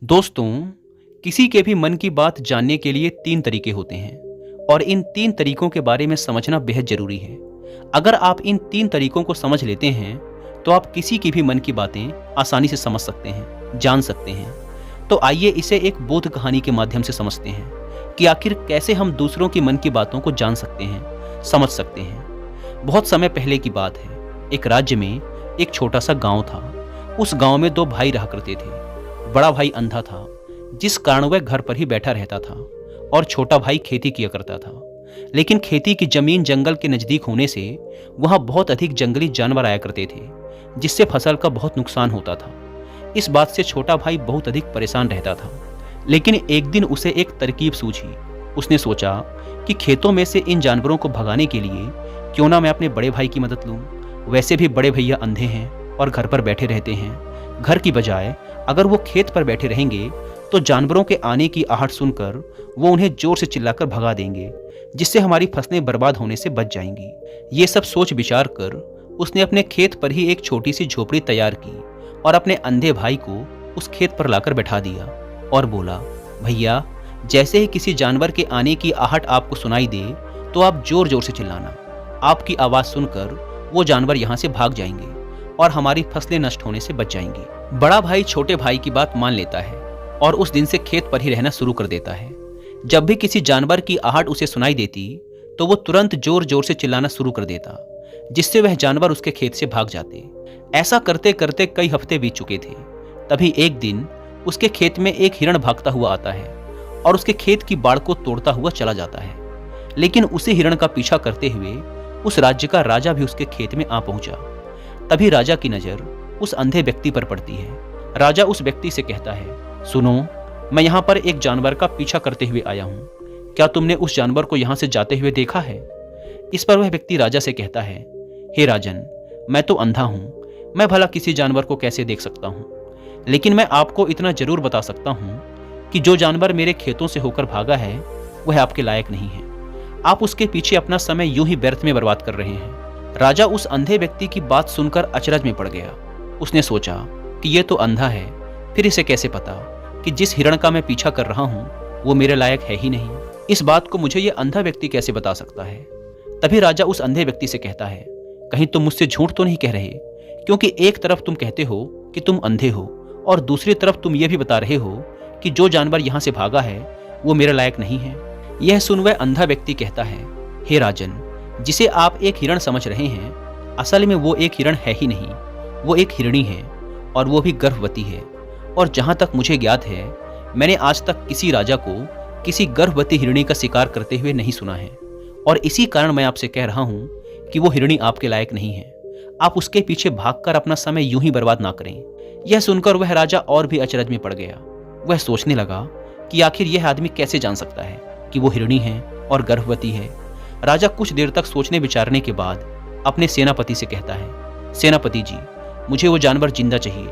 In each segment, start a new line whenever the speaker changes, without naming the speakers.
दोस्तों, किसी के भी मन की बात जानने के लिए 3 तरीके होते हैं और इन 3 तरीकों के बारे में समझना बेहद ज़रूरी है। अगर आप इन 3 तरीकों को समझ लेते हैं, तो आप किसी की भी मन की बातें आसानी से समझ सकते हैं, जान सकते हैं। तो आइए इसे एक बोध कहानी के माध्यम से समझते हैं कि आखिर कैसे हम दूसरों की मन की बातों को जान सकते हैं, समझ सकते हैं। बहुत समय पहले की बात है। एक राज्य में एक छोटा-सा गाँव था। उस गाँव में 2 भाई रहा करते थे। बड़ा भाई अंधा था, जिस कारण वह घर पर ही बैठा रहता था और छोटा भाई खेती किया करता था। लेकिन खेती की जमीन जंगल के नज़दीक होने से वहाँ बहुत अधिक जंगली जानवर आया करते थे, जिससे फसल का बहुत नुकसान होता था। इस बात से छोटा भाई बहुत अधिक परेशान रहता था। लेकिन एक दिन उसे एक तरकीब सूझी। उसने सोचा कि खेतों में से इन जानवरों को भगाने के लिए क्यों ना मैं अपने बड़े भाई की मदद लूँ। वैसे भी बड़े भैया अंधे हैं और घर पर बैठे रहते हैं। घर की बजाय अगर वो खेत पर बैठे रहेंगे तो जानवरों के आने की आहट सुनकर वो उन्हें जोर से चिल्लाकर भगा देंगे, जिससे हमारी फसलें बर्बाद होने से बच जाएंगी। ये सब सोच विचार कर उसने अपने खेत पर ही एक छोटी सी झोपड़ी तैयार की और अपने अंधे भाई को उस खेत पर लाकर बैठा दिया और बोला, भैया, जैसे ही किसी जानवर के आने की आहट आपको सुनाई दे तो आप जोर जोर से चिल्लाना। आपकी आवाज़ सुनकर वो जानवर यहाँ से भाग जाएंगे और हमारी फसलें नष्ट होने से बच जाएंगी। बड़ा भाई छोटे भाई की बात मान लेता है और उस दिन से खेत पर ही रहना शुरू कर देता है। जब भी किसी जानवर की आहट उसे सुनाई देती तो वो तुरंत जोर जोर से चिल्लाना शुरू कर देता, जिससे वह जानवर उसके खेत से भाग जाते। ऐसा करते करते कई हफ्ते बीत चुके थे। तभी एक दिन उसके खेत में एक हिरण भागता हुआ आता है और उसके खेत की बाड़ को तोड़ता हुआ चला जाता है। लेकिन उसी हिरण का पीछा करते हुए उस राज्य का राजा भी उसके खेत में आ पहुंचा। तभी राजा की नज़र उस अंधे व्यक्ति पर पड़ती है। राजा उस व्यक्ति से कहता है, सुनो, मैं यहाँ पर एक जानवर का पीछा करते हुए आया हूँ। क्या तुमने उस जानवर को यहाँ से जाते हुए देखा है? इस पर वह व्यक्ति राजा से कहता है, हे राजन, मैं तो अंधा हूँ, मैं भला किसी जानवर को कैसे देख सकता हूँ। लेकिन मैं आपको इतना जरूर बता सकता हूँ कि जो जानवर मेरे खेतों से होकर भागा है वह आपके लायक नहीं है। आप उसके पीछे अपना समय यूं ही व्यर्थ में बर्बाद कर रहे हैं। राजा उस अंधे व्यक्ति की बात सुनकर अचरज में पड़ गया। उसने सोचा कि ये तो अंधा है, फिर इसे कैसे पता कि जिस हिरण का मैं पीछा कर रहा हूँ वो मेरे लायक है ही नहीं। इस बात को मुझे ये अंधा व्यक्ति कैसे बता सकता है? तभी राजा उस अंधे व्यक्ति से कहता है, कहीं तुम मुझसे झूठ तो नहीं कह रहे? क्योंकि एक तरफ तुम कहते हो कि तुम अंधे हो और दूसरी तरफ तुम ये भी बता रहे हो कि जो जानवर यहाँ से भागा है वो मेरे लायक नहीं है। यह सुन वह अंधा व्यक्ति कहता है, हे राजन, जिसे आप एक हिरण समझ रहे हैं, असल में वो एक हिरण है ही नहीं, वो एक हिरणी है और वो भी गर्भवती है। और जहाँ तक मुझे ज्ञात है, मैंने आज तक किसी राजा को किसी गर्भवती हिरणी का शिकार करते हुए नहीं सुना है। और इसी कारण मैं आपसे कह रहा हूँ कि वो हिरणी आपके लायक नहीं है। आप उसके पीछे भागकर अपना समय यूं ही बर्बाद ना करें। यह सुनकर वह राजा और भी अचरज में पड़ गया। वह सोचने लगा कि आखिर यह आदमी कैसे जान सकता है कि वो हिरणी है और गर्भवती है। राजा कुछ देर तक सोचने विचारने के बाद अपने सेनापति से कहता है, सेनापति जी, मुझे वो जानवर जिंदा चाहिए,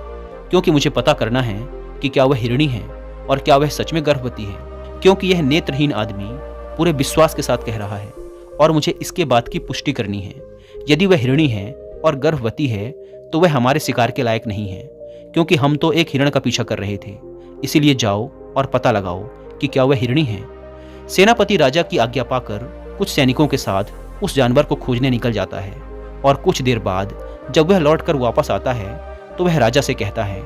क्योंकि मुझे पता करना है कि क्या वह हिरणी है और क्या वह सच में गर्भवती है। क्योंकि यह नेत्रहीन आदमी पूरे विश्वास के साथ कह रहा है और मुझे इसके बात की पुष्टि करनी है। यदि वह हिरणी है और गर्भवती है तो वह हमारे शिकार के लायक नहीं है, क्योंकि हम तो एक हिरण का पीछा कर रहे थे। इसीलिए जाओ और पता लगाओ कि क्या वह हिरणी है। सेनापति राजा की आज्ञा पाकर कुछ सैनिकों के साथ उस जानवर को खोजने निकल जाता है और कुछ देर बाद जब वह लौटकर वापस आता है तो वह राजा से कहता है,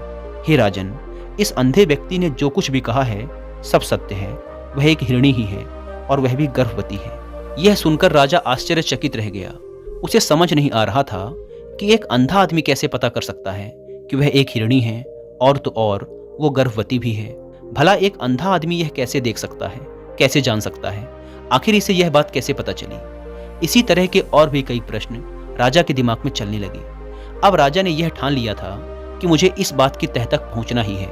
हे राजन, इस अंधे व्यक्ति ने जो कुछ भी कहा है सब सत्य है। वह एक हिरणी ही है और वह भी गर्भवती है। यह सुनकर राजा आश्चर्यचकित रह गया। उसे समझ नहीं आ रहा था कि एक अंधा आदमी कैसे पता कर सकता है कि वह एक हिरणी है और तो और वो गर्भवती भी है। भला एक अंधा आदमी यह कैसे देख सकता है, कैसे जान सकता है? आखिर इसे यह बात कैसे पता चली? इसी तरह के और भी कई प्रश्न राजा के दिमाग में चलने लगे। अब राजा ने यह ठान लिया था कि मुझे इस बात की तह तक पहुंचना ही है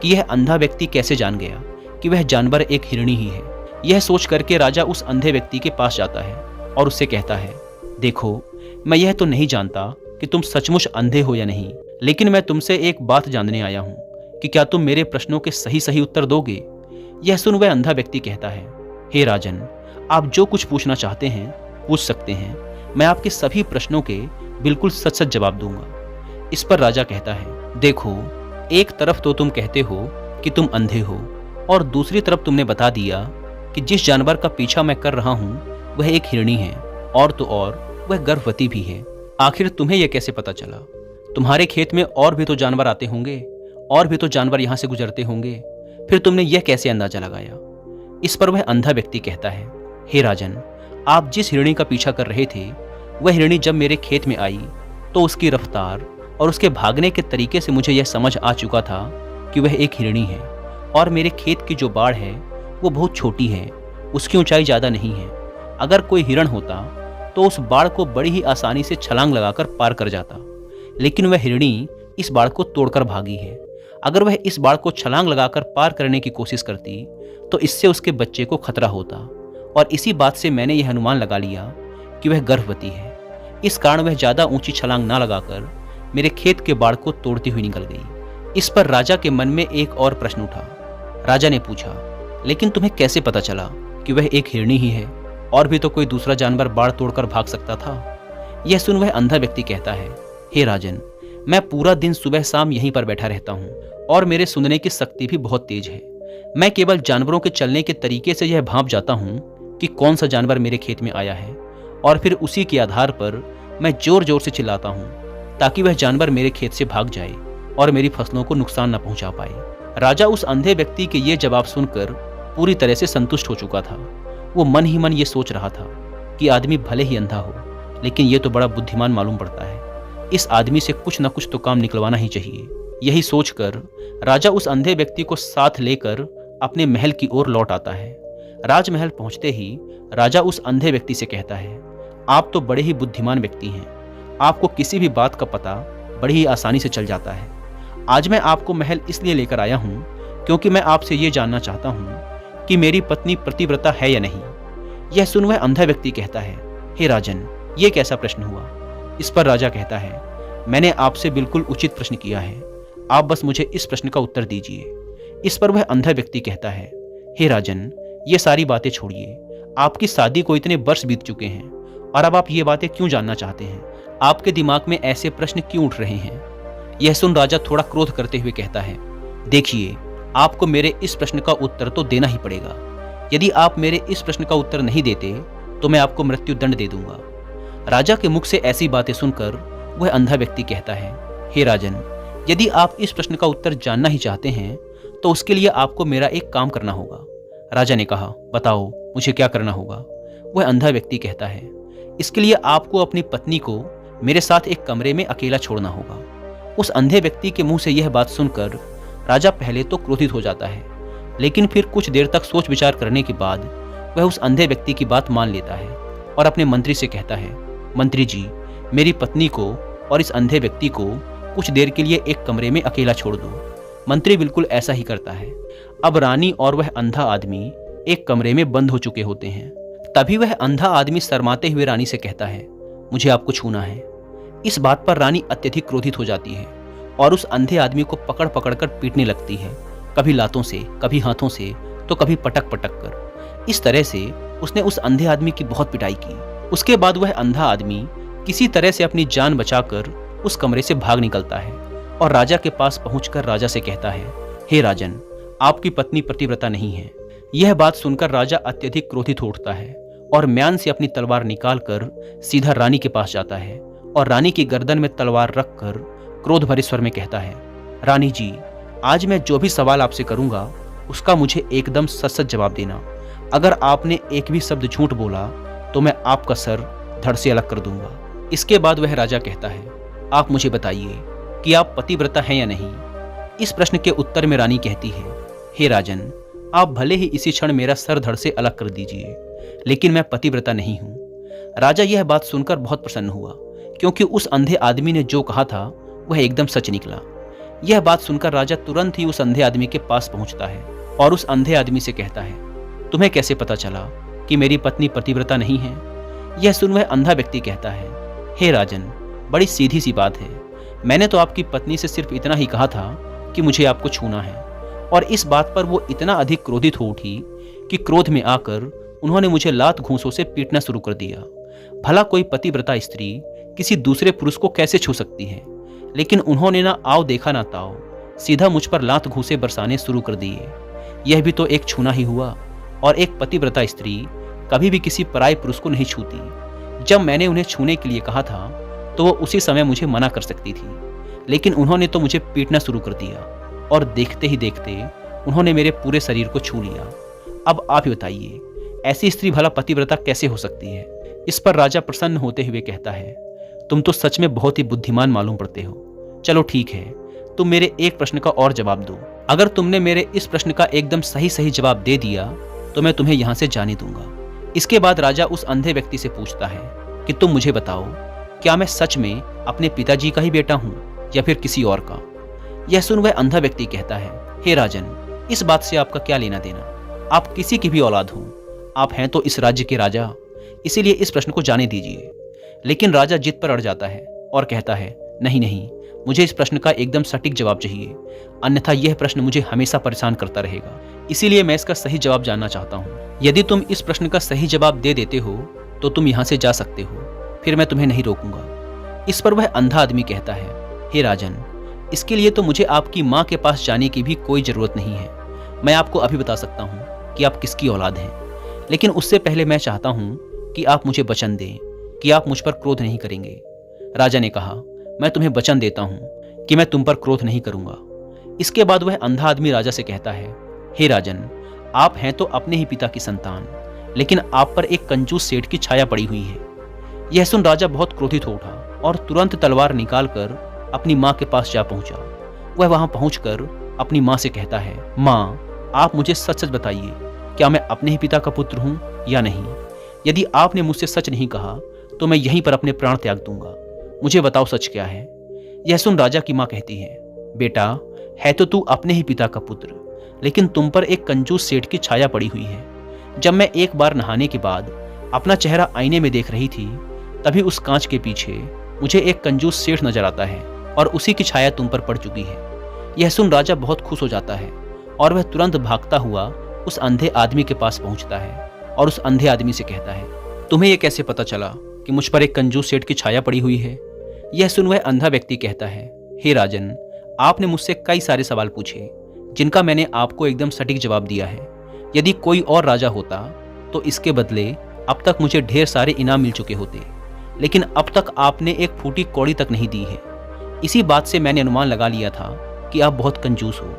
कि यह अंधा व्यक्ति कैसे जान गया कि वह जानवर एक हिरणी ही है। यह सोच करके राजा उस अंधे व्यक्ति के पास जाता है और उससे कहता है, देखो, मैं यह तो नहीं जानता कि तुम सचमुच अंधे हो या नहीं, लेकिन मैं तुमसे एक बात जानने आया हूँ कि क्या तुम मेरे प्रश्नों के सही सही उत्तर दोगे? यह सुन वह अंधा व्यक्ति कहता है, हे राजन, आप जो कुछ पूछना चाहते हैं पूछ सकते हैं। मैं आपके सभी प्रश्नों के बिल्कुल सच सच जवाब दूंगा। इस पर राजा कहता है, देखो, एक तरफ तो तुम कहते हो कि तुम अंधे हो, और दूसरी तरफ तुमने बता दिया कि जिस जानवर का पीछा मैं कर रहा हूँ वह एक हिरणी है, और तो और वह गर्भवती भी है। आखिर तुम्हें यह कैसे पता चला? तुम्हारे खेत में और भी तो जानवर आते होंगे, और भी तो जानवर यहाँ से गुजरते होंगे, फिर तुमने यह कैसे अंदाजा लगाया? इस पर वह अंधा व्यक्ति कहता है, हे राजन, आप जिस हिरणी का पीछा कर रहे थे वह हिरणी जब मेरे खेत में आई तो उसकी रफ्तार और उसके भागने के तरीके से मुझे यह समझ आ चुका था कि वह एक हिरणी है, और मेरे खेत की जो बाड़ है वो बहुत छोटी है, उसकी ऊंचाई ज़्यादा नहीं है। अगर कोई हिरण होता तो उस बाड़ को बड़ी ही आसानी से छलांग लगाकर पार कर जाता, लेकिन वह हिरणी इस बाड़ को तोड़कर भागी है। अगर वह इस बाड़ को छलांग लगाकर पार करने की कोशिश करती तो इससे उसके बच्चे को खतरा होता, और इसी बात से मैंने यह अनुमान लगा लिया कि वह गर्भवती है। इस कारण वह ज़्यादा ऊंची छलांग ना लगाकर मेरे खेत के बाड़ को तोड़ती हुई निकल गई। इस पर राजा के मन में एक और प्रश्न उठा। राजा ने पूछा, लेकिन तुम्हें कैसे पता चला कि वह एक हिरणी ही है? और भी तो कोई दूसरा जानवर बाड़ तोड़कर भाग सकता था। यह सुन वह अंधा व्यक्ति कहता है, हे राजन, मैं पूरा दिन सुबह शाम यहीं पर बैठा रहता हूँ, और मेरे सुनने की शक्ति भी बहुत तेज है। मैं केवल जानवरों के चलने के तरीके से यह भांप जाता हूँ कि कौन सा जानवर मेरे खेत में आया है, और फिर उसी के आधार पर मैं जोर जोर से चिल्लाता हूँ ताकि वह जानवर मेरे खेत से भाग जाए और मेरी फसलों को नुकसान न पहुंचा पाए। राजा उस अंधे व्यक्ति के ये जवाब सुनकर पूरी तरह से संतुष्ट हो चुका था। वो मन ही मन ये सोच रहा था कि आदमी भले ही अंधा हो, लेकिन ये तो बड़ा बुद्धिमान मालूम पड़ता है। इस आदमी से कुछ न कुछ तो काम निकलवाना ही चाहिए। यही सोचकर राजा उस अंधे व्यक्ति को साथ लेकर अपने महल की ओर लौट आता है। राजमहल पहुंचते ही राजा उस अंधे व्यक्ति से कहता है, आप तो बड़े ही बुद्धिमान व्यक्ति हैं, आपको किसी भी बात का पता बड़ी ही आसानी से चल जाता है। आज मैं आपको महल इसलिए लेकर आया हूँ क्योंकि मैं आपसे ये जानना चाहता हूँ कि मेरी पत्नी पतिव्रता है या नहीं। यह सुन वह अंधा व्यक्ति कहता है, हे राजन, ये कैसा प्रश्न हुआ? इस पर राजा कहता है, मैंने आपसे बिल्कुल उचित प्रश्न किया है, आप बस मुझे इस प्रश्न का उत्तर दीजिए। इस पर वह अंधा व्यक्ति कहता है, हे राजन, ये सारी बातें छोड़िए, आपकी शादी को इतने वर्ष बीत चुके हैं, और अब आप ये बातें क्यों जानना चाहते हैं? आपके दिमाग में ऐसे प्रश्न क्यों उठ रहे हैं? यह सुन राजा थोड़ा क्रोध करते हुए कहता है, देखिए, आपको मेरे इस प्रश्न का उत्तर तो देना ही पड़ेगा। यदि आप मेरे इस प्रश्न का उत्तर नहीं देते तो मैं आपको मृत्यु दंड दे दूंगा। राजा के मुख से ऐसी बातें सुनकर वह अंधा व्यक्ति कहता है, हे राजन, यदि आप इस प्रश्न का उत्तर जानना ही चाहते हैं तो उसके लिए आपको मेरा एक काम करना होगा। राजा ने कहा, बताओ मुझे क्या करना होगा? वह अंधा व्यक्ति कहता है, इसके लिए आपको अपनी पत्नी को मेरे साथ एक कमरे में अकेला छोड़ना होगा। उस अंधे व्यक्ति के मुंह से यह बात सुनकर राजा पहले तो क्रोधित हो जाता है, लेकिन फिर कुछ देर तक सोच विचार करने के बाद वह उस अंधे व्यक्ति की बात मान लेता है और अपने मंत्री से कहता है, मंत्री जी, मेरी पत्नी को और इस अंधे व्यक्ति को कुछ देर के लिए एक कमरे में अकेला छोड़ दो। मंत्री बिल्कुल ऐसा ही करता है। अब रानी और वह अंधा आदमी एक कमरे में बंद हो चुके होते हैं। तभी वह अंधा आदमी शर्माते हुए रानी से कहता है, मुझे आपको छूना है। इस बात पर रानी अत्यधिक क्रोधित हो जाती है और उस अंधे आदमी को पकड़ पकड़ कर पीटने लगती है, कभी लातों से, कभी हाथों से, तो कभी पटक पटक कर। इस तरह से उसने उस अंधे आदमी की बहुत पिटाई की। उसके बाद वह अंधा आदमी किसी तरह से अपनी जान बचाकर उस कमरे से भाग निकलता है और राजा के पास पहुंचकर राजा से कहता है, हे राजन, आपकी पत्नी पतिव्रता नहीं है। यह बात सुनकर राजा अत्यधिक क्रोधित हो उठता है और म्यान से अपनी तलवार निकालकर सीधा रानी के पास जाता है और रानी की गर्दन में तलवार रखकर क्रोध भरे स्वर में कहता है, रानी जी, आज मैं जो भी सवाल आपसे करूंगा उसका मुझे एकदम सच सच जवाब देना। अगर आपने एक भी शब्द झूठ बोला तो मैं आपका सर धड़ से अलग कर दूंगा। इसके बाद वह राजा कहता है, आप मुझे बताइए कि आप पतिव्रता हैं या नहीं। इस प्रश्न के उत्तर में रानी कहती है, हे राजन, आप भले ही इसी क्षण मेरा सर धड़ से अलग कर दीजिए, लेकिन मैं पतिव्रता नहीं हूँ। राजा यह बात सुनकर बहुत प्रसन्न हुआ क्योंकि उस अंधे आदमी ने जो कहा था वह एकदम सच निकला। यह बात सुनकर राजा तुरंत ही उस अंधे आदमी के पास पहुंचता है और उस अंधे आदमी से कहता है, तुम्हें कैसे पता चला कि मेरी पत्नी पतिव्रता नहीं है? यह सुन वह अंधा व्यक्ति कहता है, हे राजन, बड़ी सीधी सी बात है। मैंने तो आपकी पत्नी से सिर्फ इतना ही कहा था कि मुझे आपको छूना है, और इस बात पर वो इतना अधिक क्रोधित हो उठी कि क्रोध में आकर उन्होंने मुझे लात घूंसों से पीटना शुरू कर दिया। भला कोई पतिव्रता स्त्री किसी दूसरे पुरुष को कैसे छू सकती है? लेकिन उन्होंने ना आव देखा ना ताव, सीधा मुझ पर लात घूंसे बरसाने शुरू कर दिए। यह भी तो एक छूना ही हुआ, और एक पतिव्रता स्त्री कभी भी किसी पराये पुरुष को नहीं छूती। जब मैंने उन्हें छूने के लिए कहा था तो वो उसी समय मुझे मना कर सकती थी, लेकिन उन्होंने तो मुझे पीटना शुरू कर दिया, और देखते ही देखते उन्होंने मेरे पूरे शरीर को छू लिया। अब आप ही बताइए, ऐसी स्त्री भला पतिव्रता कैसे हो सकती है? इस पर राजा प्रसन्न होते हुए कहता है, तुम तो सच में बहुत ही बुद्धिमान मालूम पड़ते हो। चलो ठीक है, तुम मेरे एक प्रश्न का और जवाब दो। अगर तुमने मेरे इस प्रश्न का एकदम सही सही जवाब दे दिया तो मैं तुम्हें यहाँ से जाने दूंगा। इसके बाद राजा उस अंधे व्यक्ति से पूछता है कि तुम मुझे बताओ, क्या मैं सच में अपने पिताजी का ही बेटा हूँ या फिर किसी और का? यह सुन वह अंधा व्यक्ति कहता है, हे राजन, इस बात से आपका क्या लेना देना? आप किसी की भी औलाद हो, आप हैं तो इस राज्य के राजा, इसीलिए इस प्रश्न को जाने दीजिए। लेकिन राजा जिद पर अड़ जाता है और कहता है, नहीं नहीं, मुझे इस प्रश्न का एकदम सटीक जवाब चाहिए, अन्यथा यह प्रश्न मुझे हमेशा परेशान करता रहेगा। इसीलिए मैं इसका सही जवाब जानना चाहता हूँ। यदि तुम इस प्रश्न का सही जवाब दे देते हो तो तुम यहाँ से जा सकते हो, फिर मैं तुम्हें नहीं रोकूंगा। इस पर वह अंधा आदमी कहता है, हे राजन, इसके लिए तो मुझे आपकी माँ के पास जाने की भी कोई जरूरत नहीं है। मैं आपको अभी बता सकता हूँ कि आप किसकी औलाद हैं, लेकिन उससे पहले मैं चाहता हूँ कि आप मुझे वचन दें कि आप मुझ पर क्रोध नहीं करेंगे। राजा ने कहा, मैं तुम्हें वचन देता हूँ कि मैं तुम पर क्रोध नहीं करूंगा। इसके बाद वह अंधा आदमी राजा से कहता है, हे राजन, आप हैं तो अपने ही पिता की संतान, लेकिन आप पर एक कंजूस सेठ की छाया पड़ी हुई है। यह सुन राजा बहुत क्रोधित हो उठा और तुरंत तलवार निकालकर अपनी माँ के पास जा पहुंचा। वह वहां पहुंचकर अपनी माँ से कहता है, माँ, आप मुझे सच सच बताइए, क्या मैं अपने ही पिता का पुत्र हूँ या नहीं? यदि आपने मुझसे सच नहीं कहा तो मैं यहीं पर अपने प्राण त्याग दूंगा। मुझे बताओ सच क्या है? यह सुन राजा की माँ कहती है, बेटा, है तो तू अपने ही पिता का पुत्र, लेकिन तुम पर एक कंजूस सेठ की छाया पड़ी हुई है। जब मैं एक बार नहाने के बाद अपना चेहरा आईने में देख रही थी, तभी उस कांच के पीछे मुझे एक कंजूस सेठ नजर आता है और उसी की छाया तुम पर पड़ चुकी है। यह सुन राजा बहुत खुश हो जाता है और वह तुरंत भागता हुआ उस अंधे आदमी के पास पहुंचता है और उस अंधे आदमी से कहता है, तुम्हें यह कैसे पता चला कि मुझ पर एक कंजूस सेठ की छाया पड़ी हुई है? यह सुन वह अंधा व्यक्ति कहता है, हे राजन, आपने मुझसे कई सारे सवाल पूछे जिनका मैंने आपको एकदम सटीक जवाब दिया है। यदि कोई और राजा होता तो इसके बदले अब तक मुझे ढेर सारे इनाम मिल चुके होते, लेकिन अब तक आपने एक फूटी कौड़ी तक नहीं दी है। इसी बात से मैंने अनुमान लगा लिया था कि आप बहुत कंजूस हो।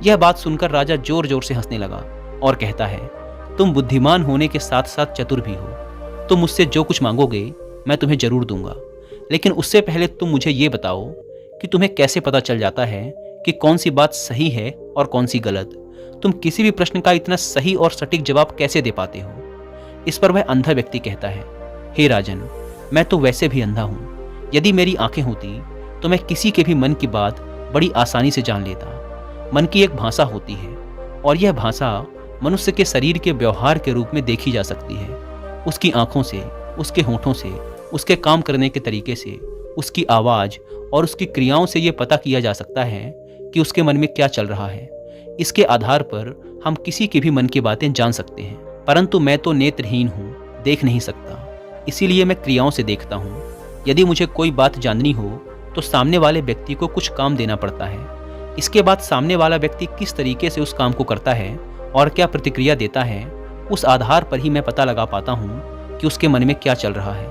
यह बात सुनकर राजा जोर जोर से हंसने लगा और कहता है, तुम बुद्धिमान होने के साथ साथ चतुर भी हो। तुम मुझसे जो कुछ मांगोगे मैं तुम्हें जरूर दूंगा, लेकिन उससे पहले तुम मुझे ये बताओ कि तुम्हें कैसे पता चल जाता है कि कौन सी बात सही है और कौन सी गलत? तुम किसी भी प्रश्न का इतना सही और सटीक जवाब कैसे दे पाते हो? इस पर वह अंधा व्यक्ति कहता है, हे राजन, मैं तो वैसे भी अंधा हूँ। यदि मेरी आंखें होती तो मैं किसी के भी मन की बात बड़ी आसानी से जान लेता। मन की एक भाषा होती है और यह भाषा मनुष्य के शरीर के व्यवहार के रूप में देखी जा सकती है। उसकी आंखों से, उसके होठों से, उसके काम करने के तरीके से, उसकी आवाज़ और उसकी क्रियाओं से यह पता किया जा सकता है कि उसके मन में क्या चल रहा है। इसके आधार पर हम किसी की भी मन की बातें जान सकते हैं, परंतु मैं तो नेत्रहीन हूँ, देख नहीं सकता, इसीलिए मैं क्रियाओं से देखता हूँ। यदि मुझे कोई बात जाननी हो तो सामने वाले व्यक्ति को कुछ काम देना पड़ता है। इसके बाद सामने वाला व्यक्ति किस तरीके से उस काम को करता है और क्या प्रतिक्रिया देता है, उस आधार पर ही मैं पता लगा पाता हूँ कि उसके मन में क्या चल रहा है।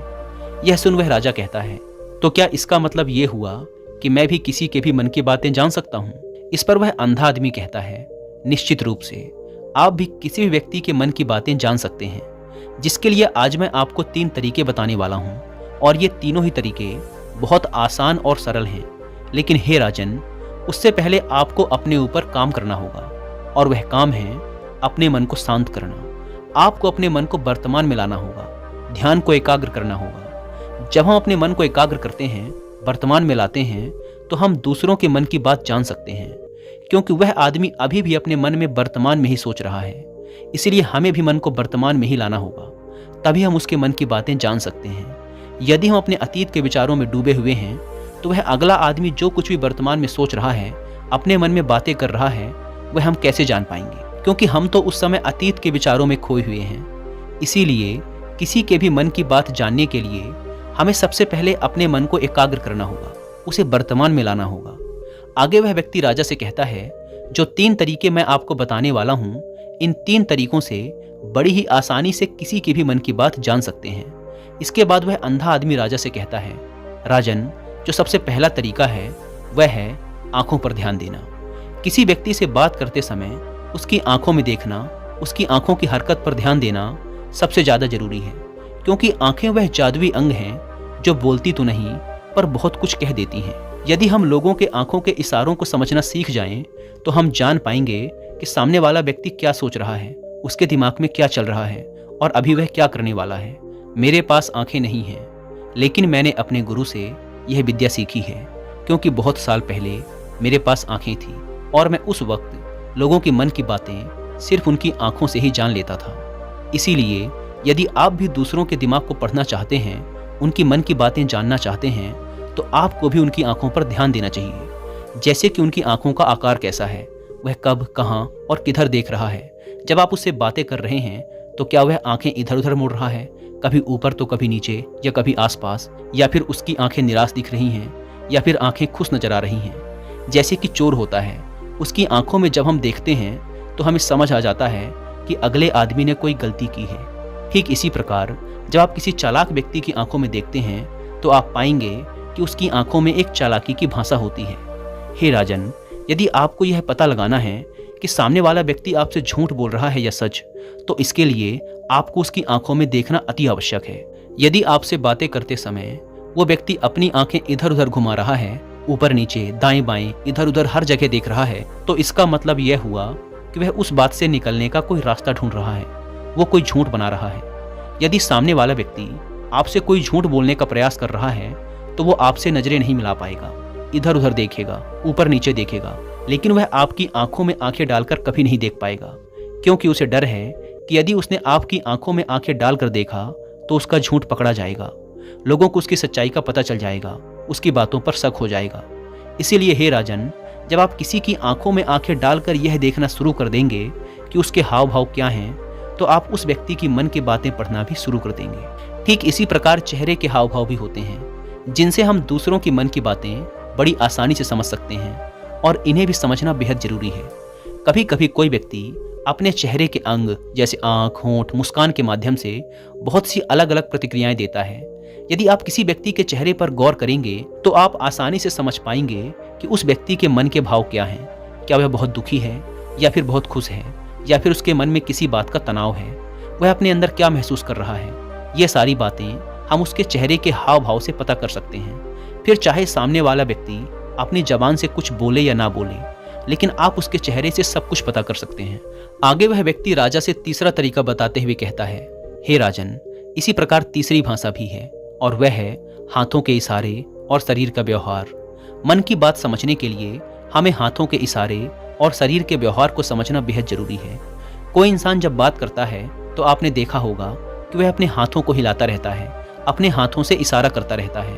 यह सुन वह राजा कहता है, तो क्या इसका मतलब ये हुआ कि मैं भी किसी के भी मन की बातें जान सकता हूँ? इस पर वह अंधा आदमी कहता है, निश्चित रूप से आप भी किसी भी व्यक्ति के मन की बातें जान सकते हैं, जिसके लिए आज मैं आपको 3 तरीके बताने वाला हूँ, और ये तीनों ही तरीके बहुत आसान और सरल हैं। लेकिन हे राजन, उससे पहले आपको अपने ऊपर काम करना होगा, और वह काम है अपने मन को शांत करना। आपको अपने मन को वर्तमान में लाना होगा, ध्यान को एकाग्र करना होगा। जब हम अपने मन को एकाग्र करते हैं, वर्तमान में लाते हैं, तो हम दूसरों के मन की बात जान सकते हैं, क्योंकि वह आदमी अभी भी अपने मन में वर्तमान में ही सोच रहा है। इसलिए हमें भी मन को वर्तमान में ही लाना होगा, तभी हम उसके मन की बातें जान सकते हैं। यदि हम अपने अतीत के विचारों में डूबे हुए हैं तो वह अगला आदमी जो कुछ भी वर्तमान में सोच रहा है, अपने मन में बातें कर रहा है, वह हम कैसे जान पाएंगे? क्योंकि हम तो उस समय अतीत के विचारों में खोए हुए हैं। इसीलिए किसी के भी मन की बात जानने के लिए हमें सबसे पहले अपने मन को एकाग्र करना होगा, उसे वर्तमान में लाना होगा। आगे वह व्यक्ति राजा से कहता है, जो 3 तरीके मैं आपको बताने वाला हूँ, इन 3 तरीकों से बड़ी ही आसानी से किसी के भी मन की बात जान सकते हैं। इसके बाद वह अंधा आदमी राजा से कहता है, राजन, जो सबसे पहला तरीका है वह है आंखों पर ध्यान देना। किसी व्यक्ति से बात करते समय उसकी आंखों में देखना, उसकी आंखों की हरकत पर ध्यान देना सबसे ज़्यादा जरूरी है, क्योंकि आंखें वह जादुई अंग हैं जो बोलती तो नहीं पर बहुत कुछ कह देती हैं। यदि हम लोगों के आंखों के इशारों को समझना सीख जाएं, तो हम जान पाएंगे कि सामने वाला व्यक्ति क्या सोच रहा है, उसके दिमाग में क्या चल रहा है और अभी वह क्या करने वाला है। मेरे पास आंखें नहीं हैं, लेकिन मैंने अपने गुरु से यह विद्या सीखी है, क्योंकि बहुत साल पहले मेरे पास आंखें थी और मैं उस वक्त लोगों के मन की बातें सिर्फ उनकी आंखों से ही जान लेता था। इसीलिए यदि आप भी दूसरों के दिमाग को पढ़ना चाहते हैं, उनकी मन की बातें जानना चाहते हैं, तो आपको भी उनकी आंखों पर ध्यान देना चाहिए। जैसे कि उनकी आंखों का आकार कैसा है, वह कब, कहाँ और किधर देख रहा है। जब आप उससे बातें कर रहे हैं तो क्या वह आंखें इधर उधर मुड़ रहा है, कभी ऊपर तो कभी नीचे या कभी आसपास, या फिर उसकी आंखें निराश दिख रही हैं या फिर आंखें खुश नजर आ रही हैं। जैसे कि चोर होता है, उसकी आंखों में जब हम देखते हैं तो हमें समझ आ जाता है कि अगले आदमी ने कोई गलती की है। ठीक इसी प्रकार जब आप किसी चालाक व्यक्ति की आंखों में देखते हैं तो आप पाएंगे कि उसकी आंखों में एक चालाकी की भाषा होती है। हे राजन, यदि आपको यह पता लगाना है कि सामने वाला व्यक्ति आपसे झूठ बोल रहा है या सच, तो इसके लिए आपको उसकी आंखों में देखना अति आवश्यक है। यदि आपसे बातें करते समय वो व्यक्ति अपनी आंखें इधर उधर घुमा रहा है, ऊपर नीचे दाएं बाएं इधर उधर हर जगह देख रहा है, तो इसका मतलब यह हुआ कि वह उस बात से निकलने का कोई रास्ता ढूंढ रहा है, वो कोई झूठ बना रहा है। यदि सामने वाला व्यक्ति आपसे कोई झूठ बोलने का प्रयास कर रहा है तो वो आपसे नजरें नहीं मिला पाएगा, इधर उधर देखेगा, ऊपर नीचे देखेगा, लेकिन वह आपकी आंखों में आंखें डालकर कभी नहीं देख पाएगा, क्योंकि उसे डर है कि यदि उसने आपकी आंखों में आंखें डालकर देखा तो उसका झूठ पकड़ा जाएगा, लोगों को उसकी सच्चाई का पता चल जाएगा, उसकी बातों पर शक हो जाएगा। इसीलिए हे राजन, जब आप किसी की आंखों में आंखें डालकर यह देखना शुरू कर देंगे कि उसके हाव भाव क्या हैं, तो आप उस व्यक्ति की मन की बातें पढ़ना भी शुरू कर देंगे। ठीक इसी प्रकार चेहरे के हाव भाव भी होते हैं, जिनसे हम दूसरों की मन की बातें बड़ी आसानी से समझ सकते हैं, और इन्हें भी समझना बेहद जरूरी है। कभी कभी कोई व्यक्ति अपने चेहरे के अंग जैसे आंख, होंठ, मुस्कान के माध्यम से बहुत सी अलग अलग प्रतिक्रियाएं देता है। यदि आप किसी व्यक्ति के चेहरे पर गौर करेंगे तो आप आसानी से समझ पाएंगे कि उस व्यक्ति के मन के भाव क्या हैं। क्या वह बहुत दुखी है या फिर बहुत खुश है, या फिर उसके मन में किसी बात का तनाव है, वह अपने अंदर क्या महसूस कर रहा है। ये सारी बातें हम उसके चेहरे के हाव भाव से पता कर सकते हैं। फिर चाहे सामने वाला व्यक्ति अपनी जबान से कुछ बोले या ना बोले, लेकिन आप उसके चेहरे से सब कुछ पता कर सकते हैं। आगे वह व्यक्ति राजा से तीसरा तरीका बताते हुए कहता है, हे राजन, इसी प्रकार तीसरी भाषा भी है, और वह है हाथों के इशारे और शरीर का व्यवहार। मन की बात समझने के लिए हमें हाथों के इशारे और शरीर के व्यवहार को समझना बेहद जरूरी है। कोई इंसान जब बात करता है तो आपने देखा होगा कि वह अपने हाथों को हिलाता रहता है, अपने हाथों से इशारा करता रहता है।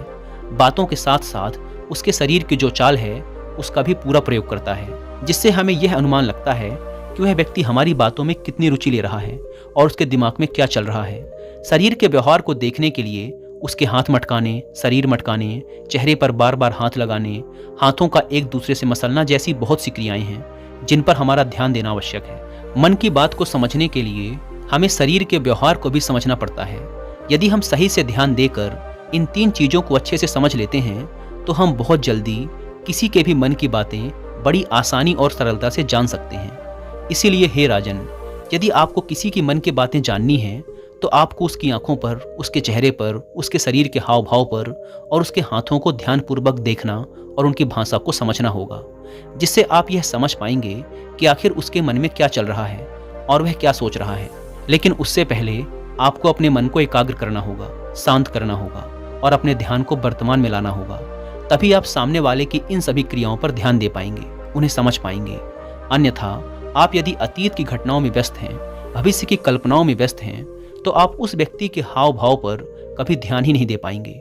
बातों के साथ साथ उसके शरीर की जो चाल है उसका भी पूरा प्रयोग करता है, जिससे हमें यह अनुमान लगता है कि वह व्यक्ति हमारी बातों में कितनी रुचि ले रहा है और उसके दिमाग में क्या चल रहा है। शरीर के व्यवहार को देखने के लिए उसके हाथ मटकाने, शरीर मटकाने, चेहरे पर बार बार हाथ लगाने, हाथों का एक दूसरे से मसलना जैसी बहुत सी क्रियाएं हैं जिन पर हमारा ध्यान देना आवश्यक है। मन की बात को समझने के लिए हमें शरीर के व्यवहार को भी समझना पड़ता है। यदि हम सही से ध्यान देकर इन 3 चीज़ों को अच्छे से समझ लेते हैं तो हम बहुत जल्दी किसी के भी मन की बातें बड़ी आसानी और सरलता से जान सकते हैं। इसीलिए हे राजन, यदि आपको किसी की मन की बातें जाननी हैं तो आपको उसकी आंखों पर, उसके चेहरे पर, उसके शरीर के हाव भाव पर और उसके हाथों को ध्यानपूर्वक देखना और उनकी भाषा को समझना होगा, जिससे आप यह समझ पाएंगे कि आखिर उसके मन में क्या चल रहा है और वह क्या सोच रहा है। लेकिन उससे पहले आपको अपने मन को एकाग्र करना होगा, शांत करना होगा और अपने ध्यान को वर्तमान में लाना होगा। तभी आप सामने वाले की इन सभी क्रियाओं पर ध्यान दे पाएंगे, उन्हें समझ पाएंगे। अन्यथा आप यदि अतीत की घटनाओं में व्यस्त हैं, भविष्य की कल्पनाओं में व्यस्त हैं, तो आप उस व्यक्ति के हाव भाव पर कभी ध्यान ही नहीं दे पाएंगे,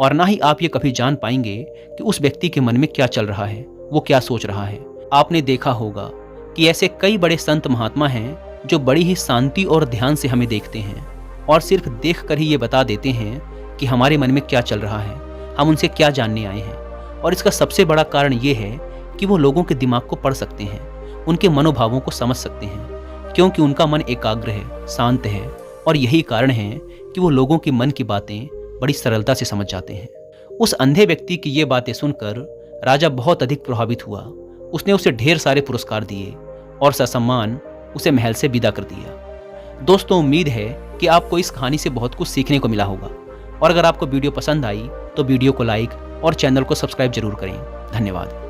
और ना ही आप ये कभी जान पाएंगे कि उस व्यक्ति के मन में क्या चल रहा है, वो क्या सोच रहा है। आपने देखा होगा कि ऐसे कई बड़े संत महात्मा हैं जो बड़ी ही शांति और ध्यान से हमें देखते हैं और सिर्फ देख कर ही ये बता देते हैं कि हमारे मन में क्या चल रहा है, हम उनसे क्या जानने आए हैं। और इसका सबसे बड़ा कारण ये है कि वो लोगों के दिमाग को पढ़ सकते हैं, उनके मनोभावों को समझ सकते हैं, क्योंकि उनका मन एकाग्र है, शांत है और यही कारण है कि वो लोगों के मन की बातें बड़ी सरलता से समझ जाते हैं। उस अंधे व्यक्ति की ये बातें सुनकर राजा बहुत अधिक प्रभावित हुआ। उसने उसे ढेर सारे पुरस्कार दिए और ससम्मान उसे महल से विदा कर दिया। दोस्तों, उम्मीद है कि आपको इस कहानी से बहुत कुछ सीखने को मिला होगा और अगर आपको वीडियो पसंद आई तो वीडियो को लाइक और चैनल को सब्सक्राइब जरूर करें। धन्यवाद।